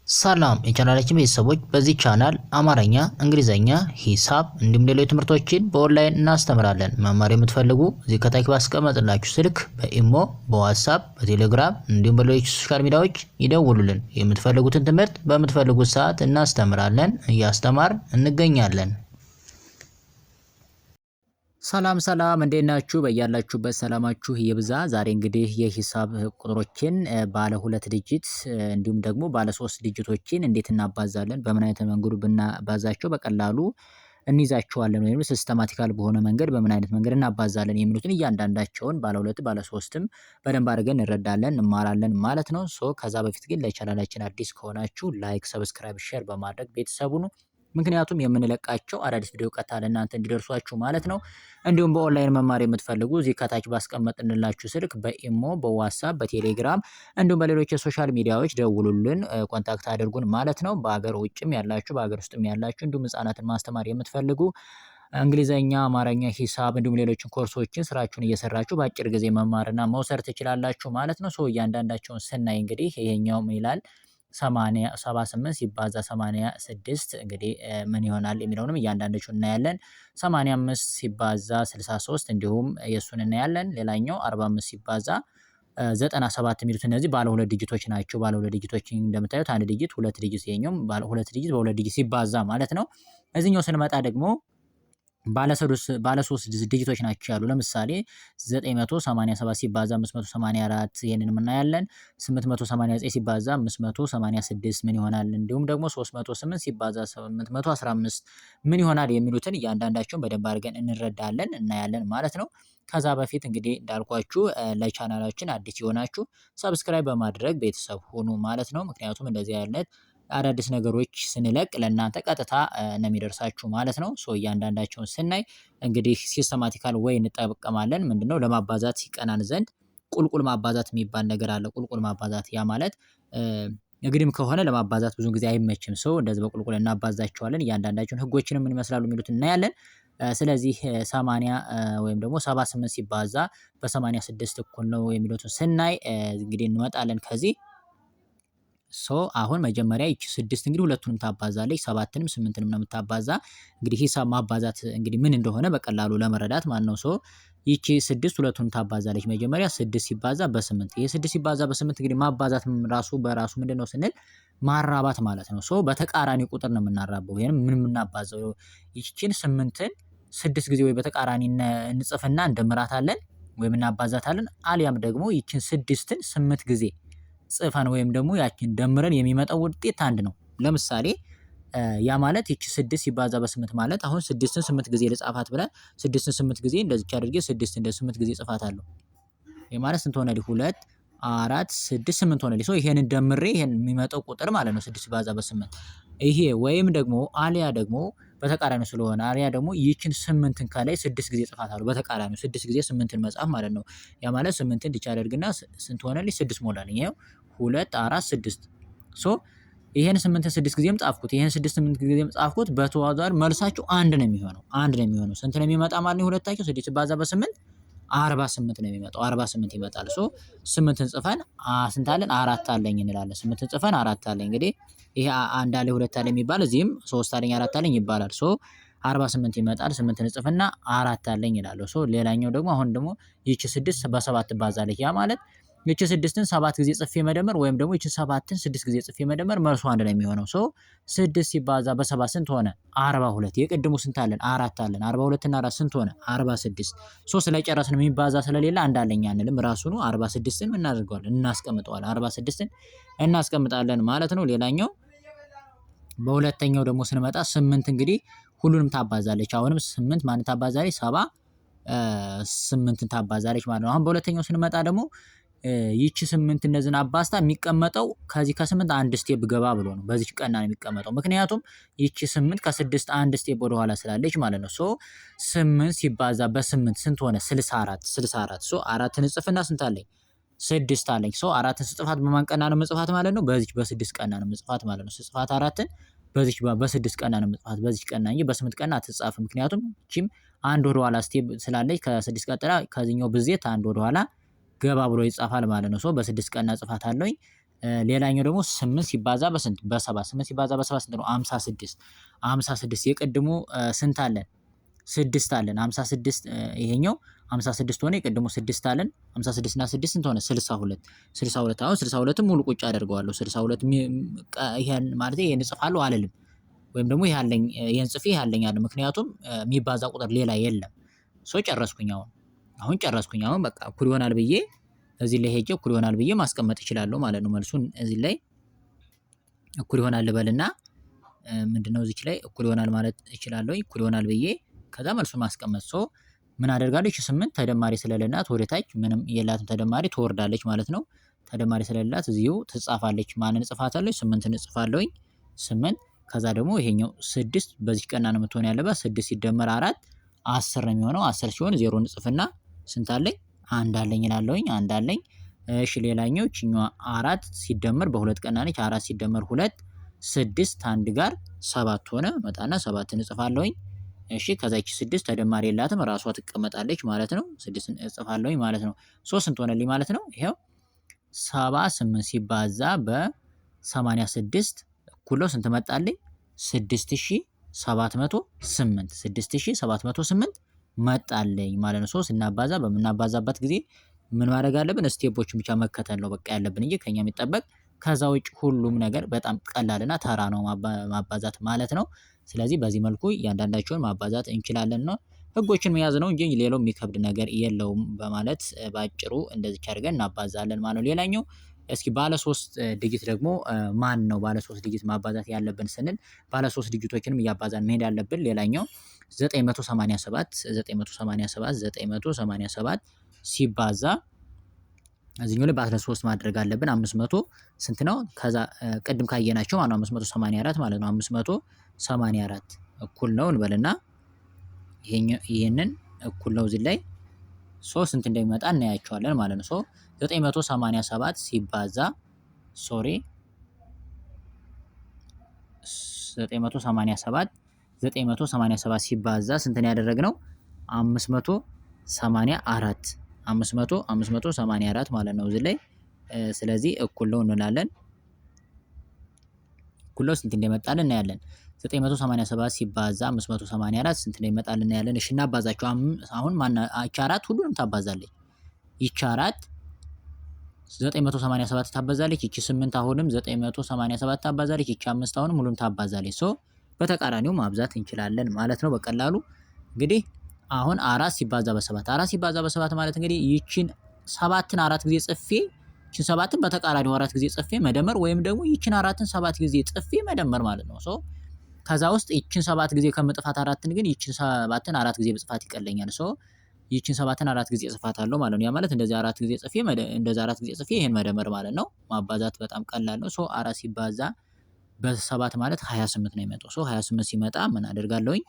ሰላም የቻናላችን ቤተሰቦች፣ በዚህ ቻናል አማርኛ፣ እንግሊዘኛ፣ ሂሳብ እንዲሁም ሌሎች ትምህርቶችን በኦንላይን እናስተምራለን። መማር የምትፈልጉ እዚህ ከታች ባስቀመጥላችሁ ስልክ በኢሞ፣ በዋትስአፕ፣ በቴሌግራም እንዲሁም በሌሎች ሶሻል ሚዲያዎች ይደውሉልን። የምትፈልጉትን ትምህርት በምትፈልጉት ሰዓት እናስተምራለን፣ እያስተማርን እንገኛለን። ሰላም እንዴት ናችሁ? በያላችሁበት ሰላማችሁ ይብዛ። ዛሬ እንግዲህ የሂሳብ ቁጥሮችን ባለ 2 ዲጂት እንዲሁም ደግሞ ባለ 3 ዲጂቶችን እንዴት እናባዛለን፣ በምን አይነት መንገድ ብናባዛቸው በቀላሉ እንይዛቸዋለን ወይም ሲስተማቲካል በሆነ መንገድ በምን አይነት መንገድ እናባዛለን የሚሉትን እያንዳንዳቸውን ባለ 2 ባለ 3ም በደንብ አድርገን እንረዳለን እንማራለን ማለት ነው። ከዛ በፊት ግን ለቻናላችን አዲስ ከሆናችሁ ላይክ፣ ሰብስክራይብ፣ ሼር በማድረግ ቤተሰቡ ነው። ምክንያቱም የምንለቃቸው አዳዲስ ቪዲዮ ቀጥታ ለእናንተ እንዲደርሷችሁ ማለት ነው። እንዲሁም በኦንላይን መማር የምትፈልጉ እዚህ ከታች ባስቀመጥንላችሁ ስልክ በኢሞ፣ በዋትስአፕ፣ በቴሌግራም እንዲሁም በሌሎች የሶሻል ሚዲያዎች ደውሉልን፣ ኮንታክት አድርጉን ማለት ነው። በሀገር ውጭም ያላችሁ በሀገር ውስጥም ያላችሁ እንዲሁም ህጻናትን ማስተማር የምትፈልጉ እንግሊዘኛ፣ አማርኛ፣ ሂሳብ እንዲሁም ሌሎችን ኮርሶችን ስራችሁን እየሰራችሁ በአጭር ጊዜ መማርና መውሰድ ትችላላችሁ ማለት ነው። እያንዳንዳቸውን ስናይ እንግዲህ ይሄኛውም ይላል 78 ሲባዛ 86 እንግዲህ ምን ይሆናል የሚለውንም እያንዳንዳቸው እናያለን። 85 ሲባዛ 63 እንዲሁም የሱን እናያለን። ሌላኛው 45 ሲባዛ 97 የሚሉት እነዚህ ባለ 2 ዲጂቶች ናቸው። ባለ 2 ዲጂቶች እንደምታዩት 1 ዲጂት 2 ዲጂት፣ ይሄኛው ባለ 2 ዲጂት በ2 ዲጂት ሲባዛ ማለት ነው። እዚህኛው ስንመጣ ደግሞ ባለ 3 ዲጂቶች ናቸው ያሉ። ለምሳሌ 987 ሲባዛ 584 ይሄንን እናያለን። 889 ሲባዛ 586 ምን ይሆናል? እንዲሁም ደግሞ 308 ሲባዛ 815 ምን ይሆናል የሚሉትን እያንዳንዳቸውን በደንብ አድርገን እንረዳለን እናያለን ማለት ነው። ከዛ በፊት እንግዲህ እንዳልኳችሁ ለቻናላችን አዲስ የሆናችሁ ሰብስክራይብ በማድረግ ቤተሰብ ሁኑ ማለት ነው። ምክንያቱም እንደዚህ አይነት አዳዲስ ነገሮች ስንለቅ ለእናንተ ቀጥታ ነው የሚደርሳችሁ ማለት ነው። እያንዳንዳቸውን ስናይ እንግዲህ ሲስተማቲካል ወይ እንጠቀማለን። ምንድነው? ለማባዛት ሲቀናን ዘንድ ቁልቁል ማባዛት የሚባል ነገር አለ። ቁልቁል ማባዛት ያ ማለት እንግዲህም ከሆነ ለማባዛት ብዙ ጊዜ አይመችም። እንደዚህ በቁልቁል እናባዛቸዋለን። እያንዳንዳቸውን ህጎችንም ምን ይመስላሉ የሚሉት እናያለን። ስለዚህ 80 ወይም ደግሞ 78 ሲባዛ በ86 እኩል ነው የሚሉትን ስናይ እንግዲህ እንመጣለን ከዚህ አሁን መጀመሪያ ይቺ 6 እንግዲህ ሁለቱንም ታባዛለች፣ 7ንም 8ንም ነው የምታባዛ። እንግዲህ ሂሳብ ማባዛት እንግዲህ ምን እንደሆነ በቀላሉ ለመረዳት ማለት ነው። ይቺ 6 ሁለቱንም ታባዛለች። መጀመሪያ 6 ሲባዛ በ8 ይሄ 6 ሲባዛ በ8 እንግዲህ ማባዛት ራሱ በራሱ ምንድነው ስንል ማራባት ማለት ነው። በተቃራኒ ቁጥር ነው የምናራበው። ወይንም ምን የምናባዛው ይቺን 8ን 6 ጊዜ ወይ በተቃራኒ እንጽፍና እንደምራታለን ወይም እናባዛታለን። አሊያም ደግሞ ይቺን 6ን 8 ጊዜ ጽፈን ወይም ደግሞ ያችን ደምረን የሚመጣው ውጤት አንድ ነው። ለምሳሌ ያ ማለት ይቺ 6 ሲባዛ በ8 ማለት አሁን 6ን 8 ጊዜ ልጻፋት ብለን 6ን 8 ጊዜ እንደዚች አድርጌ 6 እንደ 8 ጊዜ ጽፋታለሁ። ይሄ ማለት ስንት ሆነልኝ? 2 4 6 8 ሆነልኝ። ይሄንን ደምሬ ይሄን የሚመጣው ቁጥር ማለት ነው 6 ሲባዛ በ8 ይሄ። ወይም ደግሞ አሊያ ደግሞ በተቃራኒው ስለሆነ አሊያ ደግሞ ይቺን 8ን ከላይ 6 ጊዜ ጽፋታለሁ። በተቃራኒው 6 ጊዜ 8ን መጻፍ ማለት ነው። ያ ማለት 8ን ድቻ አደርግና ስንት ሆነልኝ? 6 ሞላልኝ። ይሄው 2 4 6 ይሄን 8ን 6 ጊዜም ጻፍኩት፣ ይሄን 6 8 ጊዜም ጻፍኩት። በተዋዛር መልሳቸው አንድ ነው የሚሆነው። ስንት ነው የሚመጣ ማለት ነው? ሁለታቸው 6 ሲባዛ በ8 48 ነው የሚመጣው። 48 ይመጣል። 8ን ጽፈን ስንት አለን? 4 አለኝ እንላለን። 8ን ጽፈን 4 አለኝ። እንግዲህ ይሄ 1 አለኝ 2 አለኝ የሚባል እዚህም 3 አለኝ 4 አለኝ ይባላል። 48 ይመጣል። 8ን ጽፍና 4 አለኝ ይላል። ሌላኛው ደግሞ አሁን ደግሞ ይቺ 6 በ7 ትባዛለች። ያ ማለት ይቺ 6ን 7 ጊዜ ጽፌ መደመር ወይም ደግሞ ይቺ 7ን 6 ጊዜ ጽፌ መደመር መልሱ አንድ ነው የሚሆነው። 6 ሲባዛ በ7 ስንት ሆነ? 42። የቅድሙ ስንት አለን? 4 አለን። 42 እና 4 ስንት ሆነ? 46። ስለጨረስን የሚባዛ ስለሌለ አንድ አለኝ አንልም። ራሱ ነው 46ን ምን እናደርገዋለን? እናስቀምጠዋለን። 46ን እናስቀምጣለን ማለት ነው። ሌላኛው በሁለተኛው ደግሞ ስንመጣ 8 እንግዲህ ሁሉንም ታባዛለች። አሁንም 8 ማን ታባዛለች? 8ን ታባዛለች ማለት ነው። አሁን በሁለተኛው ስንመጣ ደግሞ ይቺ 8 እነዚህን አባስታ የሚቀመጠው ከዚህ ከ8 አንድ ስቴፕ ገባ ብሎ ነው። በዚህ ቀና ነው የሚቀመጠው። ምክንያቱም ይቺ 8 ከ6 አንድ ስቴፕ ወደ ኋላ ስላለች ማለት ነው። 8 ሲባዛ በ8 ስንት ሆነ? 64። አራትን ጽፍና ስንት አለኝ? 6 አለኝ። አራትን ስጽፋት በማን ቀና ነው መጽፋት ማለት ነው? በዚህ በ6 ቀና ነው መጽፋት ማለት ነው። ስጽፋት አራትን በዚህ በ6 ቀና ነው መጽፋት። በዚህ ቀና እንጂ በ8 ቀና አትጻፍም። ምክንያቱም እቺም አንድ ወደ ኋላ ስቴፕ ስላለች ከ6 ቀጥላ ከዚህኛው ብዜት አንድ ወደ ኋላ ገባ ብሎ ይጻፋል ማለት ነው። በ6 ቀና ጽፋታለሁኝ። ሌላኛው ደግሞ 8 ሲባዛ በስንት በ7 8 ሲባዛ በ7 ስንት ነው? 56 56 የቅድሙ ስንት አለን? 6 አለን 56 ይሄኛው 56 ሆነ የቅድሙ 6 አለን 56 እና 6 ስንት ሆነ? 62 62 አሁን 62 ሙሉ ቁጭ አደርገዋለሁ 62 ይሄን ማለት ይሄን እጽፋለሁ አልልም ወይም ደግሞ ይሄ አለኝ ይሄን ጽፌ ይሄ አለኝ አለ ምክንያቱም የሚባዛ ቁጥር ሌላ የለም። ጨረስኩኝ አሁን ጨረስኩኝ አሁን በቃ እኩል ይሆናል ብዬ እዚህ ላይ ሄጄ እኩል ይሆናል ብዬ ማስቀመጥ እችላለሁ ማለት ነው። መልሱን እዚህ ላይ እኩል ይሆናል ልበልና ምንድነው እዚች ላይ እኩል ይሆናል ማለት እችላለሁ እኩል ይሆናል ብዬ ከዛ መልሱን ማስቀመጥ ምን አደርጋለሁ? እቺ 8 ተደማሪ ስለሌላት ወደ ታች ምንም የላትም ተደማሪ ትወርዳለች ማለት ነው። ተደማሪ ስለሌላት እዚሁ ትጻፋለች። ማንን እጽፋታለሁ? 8ን እጽፋለሁኝ 8 ከዛ ደግሞ ይሄኛው 6 በዚህ ቀና ነው የምትሆን ያለባት 6 ሲደመር 4 10 ነው የሚሆነው 10 ሲሆን 0 እንጽፍና ስንት አለኝ? አንድ አለኝ እላለሁኝ አንድ አለኝ። እሺ ሌላኛው እቺኛዋ 4 ሲደመር በሁለት ቀና ነች 4 ሲደመር 2 6 አንድ ጋር 7 ሆነ መጣና 7ን እጽፋለሁኝ። እሺ ከዛ እቺ 6 ተደማሪ የላትም ራሷ ትቀመጣለች ማለት ነው። 6ን እጽፋለሁኝ ማለት ነው። 3 ስንት ሆነልኝ ማለት ነው? ይሄው 78 ሲባዛ በ86 እኩል ነው ስንት መጣልኝ? 6708 6708 መጣልኝ ማለት ነው። 3 እናባዛ በምናባዛበት ጊዜ ምን ማድረግ አለብን? ስቴፖችን ብቻ መከተል ነው በቃ ያለብን እንጂ ከኛ የሚጠበቅ ከዛ ውጭ ሁሉም ነገር በጣም ቀላልና ተራ ነው ማባዛት ማለት ነው። ስለዚህ በዚህ መልኩ እያንዳንዳቸውን ማባዛት እንችላለን ነው። ህጎችን መያዝ ነው እንጂ ሌላው የሚከብድ ነገር የለውም በማለት ባጭሩ እንደዚህ አድርገን እናባዛለን ማለት ነው። ሌላኛው እስኪ ባለ 3 ዲጂት ደግሞ ማን ነው ባለ 3 ዲጂት ማባዛት ያለብን ስንል ባለ 3 ዲጂቶችንም እያባዛን መሄድ ያለብን ሌላኛው 987 ሲባዛ እዚህኛው ላይ ባለ 3 ማድረግ አለብን 500 ስንት ነው? ከዛ ቅድም ካየናቸው ማለት ነው 584 ማለት ነው 584 እኩል ነው እንበልና ይሄንን እኩል ነው እዚህ ላይ ስንት እንደሚመጣ እናያቸዋለን ማለት ነው። 987 ሲባዛ 987 ሲባዛ ስንት ነው ያደረግነው? 584 ማለት ነው እዚህ ላይ ስለዚህ እኩል ነው እንላለን። እኩል ነው ስንት እንደመጣልን እናያለን። 987 ሲባዛ 584 ስንት እንደሚመጣልን እናያለን። እሺ እናባዛቸው። አሁን ይቺ 4 ሁሉንም ታባዛለች። ይቺ 4 987 ታባዛለች። ይቺ 8 አሁንም 987 ታባዛለች። ይቺ 5 አሁንም ሁሉንም ታባዛለች። በተቃራኒው ማብዛት እንችላለን ማለት ነው በቀላሉ እንግዲህ አሁን 4 ሲባዛ በ7 ማለት እንግዲህ ይቺን 7ን 4 ጊዜ ጽፌ ይቺን 7ን በተቃራኒው 4 ጊዜ ጽፌ መደመር ወይም ደግሞ ይቺን 4ን 7 ጊዜ ጽፌ መደመር ማለት ነው። ከዛ ውስጥ ይቺን 7 ጊዜ ከምጥፋት 4ን ግን ይቺን 7ን 4 ጊዜ በጽፋት ይቀለኛል። ይቺን 7ን 4 ጊዜ ጽፋታለሁ ማለት ነው። ያ ማለት እንደዚህ 4 ጊዜ ጽፌ እንደዚህ 4 ጊዜ ጽፌ ይሄን መደመር ማለት ነው። ማባዛት በጣም ቀላል ነው። 4 ሲባዛ በ7 ማለት 28 ነው የሚመጣው። 28 ሲመጣ ምን አደርጋለሁኝ?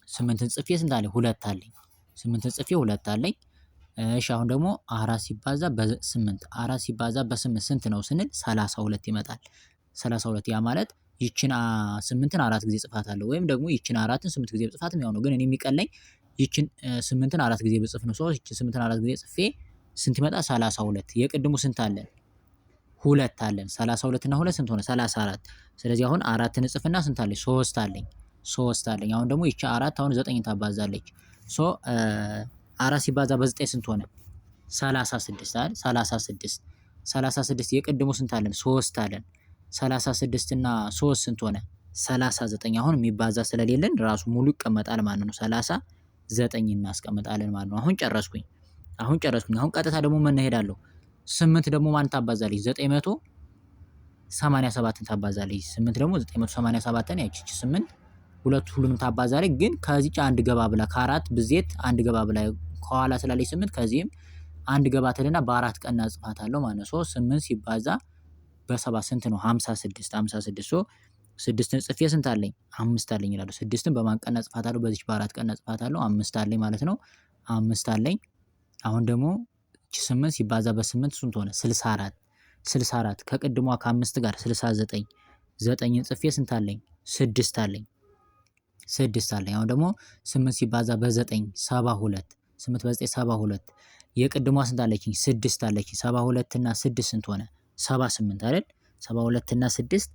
8ን ጽፌ ስንት አለኝ? 2 አለኝ። 8ን ጽፌ 2 አለኝ። እሺ አሁን ደግሞ 4 ሲባዛ በ8 4 ሲባዛ በ8 ስንት ነው ስንል 32 ይመጣል። 32 ያ ማለት ይቺን 8ን 4 ጊዜ ጽፋታለሁ ወይም ደግሞ ይቺን 4ን 8 ጊዜ ጽፋትም ያው ነው። ግን እኔ የሚቀለኝ ይቺን 8ን 4 ጊዜ ብጽፍ ነው። ይቺን 8ን 4 ጊዜ ጽፌ ስንት ይመጣ? 32 የቅድሙ ስንት አለን? 2 አለን። 32 እና 2 ስንት ሆነ? 34 ስለዚህ አሁን 4ን እጽፍና ስንት አለኝ? 3 አለኝ። 3 አለኝ። አሁን ደግሞ ይቺ 4 አሁን 9 ታባዛለች። 4 ሲባዛ በ9 ስንት ሆነ? 36 አይደል? 36 የቅድሙ ስንት አለን? 3 አለን። 36 እና 3 ስንት ሆነ? 39 አሁን የሚባዛ ስለሌለን ራሱ ሙሉ ይቀመጣል ማለት ነው። 39 እናስቀምጣለን ማለት ነው። አሁን ጨረስኩኝ። አሁን ቀጥታ ደግሞ ምን እሄዳለሁ? 8 ደግሞ ማን ታባዛለች? 987ን ታባዛለች። 8 ደግሞ 987ን ያቺ 8 ሁሉንም ታባዛለች። ግን ከዚች አንድ ገባ ብላ ከ4 ብዜት አንድ ገባ ብላ ከኋላ ስላለች 8 ከዚህም አንድ ገባ ትልና በ4 ቀን እናጽፋታለሁ ማለት ነው። 8 ሲባዛ በ7 ስንት ነው? 56 6ን ጽፌ ስንት አለኝ? 5 አለኝ ይላሉ። 6ን በማን ቀን እናጽፋታለሁ? በዚች በ4 ቀን እናጽፋታለሁ። 5 አለኝ ማለት ነው። 5 አለኝ። አሁን ደግሞ እቺ 8 ሲባዛ በ8 ስንት ሆነ? 64 ከቅድሟ ከ5 ጋር 69 9ን ጽፌ ስንት አለኝ? 6 አለኝ። አሁን ደግሞ 8 ሲባዛ በ9 72 8 በ9 72 የቅድሟ ስንት አለችኝ? 6 አለችኝ። 72 እና 6 ስንት ሆነ? 78 አይደል? 72 እና 6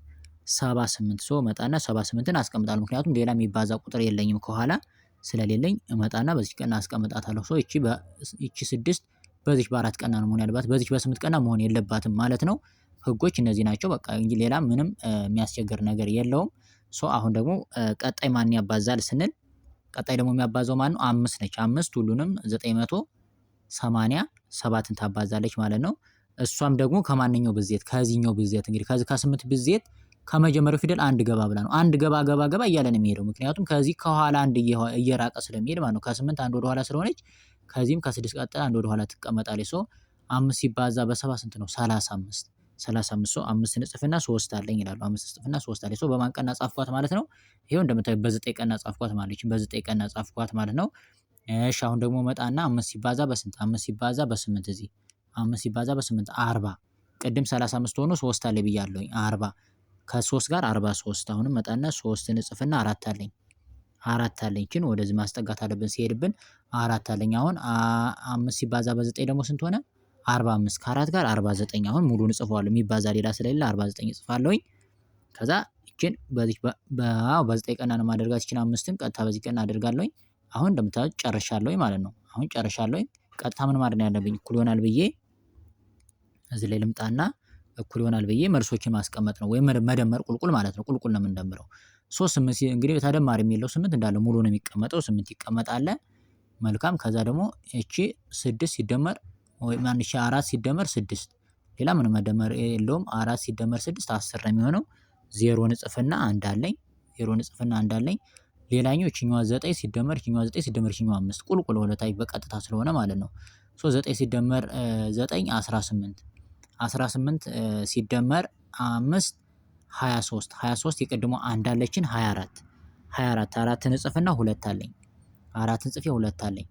78 ሶ እመጣና 78ን አስቀምጣለሁ። ምክንያቱም ሌላ የሚባዛ ቁጥር የለኝም ከኋላ ስለሌለኝ እመጣና በዚህ ቀን አስቀምጣታለሁ። ሶ ይቺ 6 በዚች በ4 ቀና ነው መሆን ያለባት፣ በዚች በ8 ቀና መሆን የለባትም ማለት ነው። ህጎች እነዚህ ናቸው በቃ እንጂ ሌላ ምንም የሚያስቸግር ነገር የለውም። ሶ አሁን ደግሞ ቀጣይ ማን ያባዛል ስንል ቀጣይ ደግሞ የሚያባዛው ማን ነው? 5 ነች። 5 ሁሉንም 987ን ታባዛለች ማለት ነው። እሷም ደግሞ ከማንኛው ብዜት ከዚህኛው ብዜት እንግዲህ ከዚህ ከ8 ብዜት ከመጀመሪያው ፊደል አንድ ገባ ብላ ነው። አንድ ገባ ገባ ገባ እያለ ነው የሚሄደው። ምክንያቱም ከዚህ ከኋላ አንድ እየራቀ ስለሚሄድ ማለት ነው። ከ8 አንድ ወደ ኋላ ስለሆነች ከዚህም ከ6 ቀጥላ አንድ ወደ ኋላ ትቀመጣለች። ሶ 5 ሲባዛ በ7 ስንት ነው? 35 35 ሶ 5 እንጽፍና 3 አለኝ ይላሉ። 5 እንጽፍና 3 አለኝ። ሶ በማን ቀና ጻፍኳት ማለት ነው? ይሄው እንደምታዩት በ9 ቀና ጻፍኳት ማለት ነው። በ9 ቀና ጻፍኳት ማለት ነው። እሺ አሁን ደግሞ መጣና 5 ሲባዛ በስንት? 5 ሲባዛ በ8 እዚህ 5 ሲባዛ በ8 40። ቅድም 35 ሆኖ 3 አለ ብያለሁኝ 40 ከ3 ጋር 43። አሁንም መጣና 3 እንጽፍና 4 አለኝ 4 አለኝ። እቺን ወደዚህ ማስጠጋት አለብን ሲሄድብን 4 አለኝ። አሁን 5 ሲባዛ በ9 ደግሞ ስንት ሆነ? 45 ከ4 ጋር 49። አሁን ሙሉን እጽፈዋለሁ የሚባዛ ሌላ ስለሌለ 49 እጽፋለሁኝ። ከዛ እቺን በዚህ በ9 ቀና ነው ማደርጋት። እቺን 5ን ቀጥታ በዚህ ቀና አደርጋለሁኝ። አሁን እንደምታዩት ጨርሻለሁኝ ማለት ነው። አሁን ጨርሻለሁኝ። ቀጥታ ምን ማድረግ ያለብኝ? እኩል ይሆናል ብዬ እዚህ ላይ ልምጣና እኩል ይሆናል ብዬ መልሶችን ማስቀመጥ ነው፣ ወይም መደመር ቁልቁል ማለት ነው። ቁልቁል ነው የምንደምረው። 8 እንግዲህ ተደማሪ የሚለው 8 እንዳለ ሙሉ ነው የሚቀመጠው። 8 ይቀመጣል። መልካም። ከዛ ደግሞ እቺ 6 ሲደመር ወይ ማን 4 ሲደመር 6 ሌላ ምንም መደመር የለውም። 4 ሲደመር 6 10 ነው የሚሆነው። 0 ንጽፍና 1 አለኝ። 0 ንጽፍና 1 አለኝ። ሌላኛው እቺኛዋ 9 ሲደመር እቺኛዋ 9 ሲደመር እቺኛዋ 5 ቁልቁል ወደ ታች በቀጥታ ስለሆነ ማለት ነው። ሶ 9 ሲደመር 9 18 18 ሲደመር 5 23 23 የቀድሞ አንድ አለችን 24 24 4 እንጽፍና 2 አለኝ 4 እንጽፌ 2 አለኝ።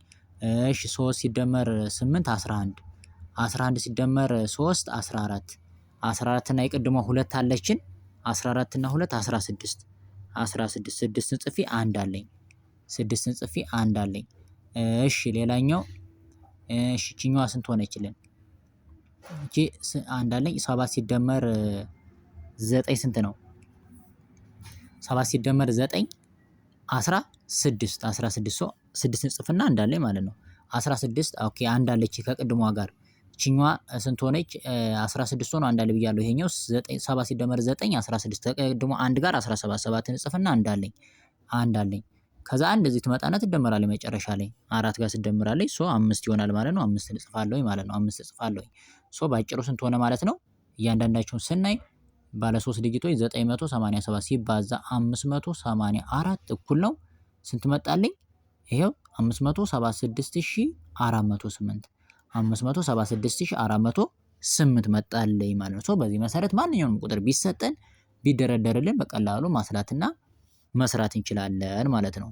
እሺ 3 ሲደመር 8 11 11 ሲደመር 3 14 14 እና የቀድሞ 2 አለችን 14 እና 2 16 16 6 እንጽፌ 1 አለኝ 6 እንጽፌ 1 አለኝ። እሺ ሌላኛው እሺ እቺኛዋ ስንት ሆነችልን? እቺ 1 አለኝ። 7 ሲደመር 9 ስንት ነው? 7 ሲደመር 9 16 16 ሶ 6 እንጽፍና 1 አለኝ ማለት ነው። 16 ኦኬ 1 አለች ከቅድሟ ጋር። እቺኛዋ ስንት ሆነች? 16 ሆኖ 1 አለ ብያለሁ። ይሄኛው 7 ሲደመር 9 16 ከቅድሟ 1 ጋር 17 7 እንጽፍና 1 አለኝ 1 አለኝ። ከዛ እንደዚህ ትመጣና ትደመራለች መጨረሻ ላይ 4 ጋር ትደምራለች። ሶ 5 ይሆናል ማለት ነው። 5 እንጽፋለሁኝ ማለት ነው። 5 እጽፋለሁኝ። ሶ ባጭሩ ስንት ሆነ ማለት ነው? እያንዳንዳቸውን ስናይ ባለ 3 ዲጂቶች 987 ሲባዛ 584 እኩል ነው ስንት መጣልኝ? ይሄው 576408 576408 መጣልኝ ማለት ነው። ሶ በዚህ መሰረት ማንኛውንም ቁጥር ቢሰጠን ቢደረደርልን በቀላሉ ማስላትና መስራት እንችላለን ማለት ነው።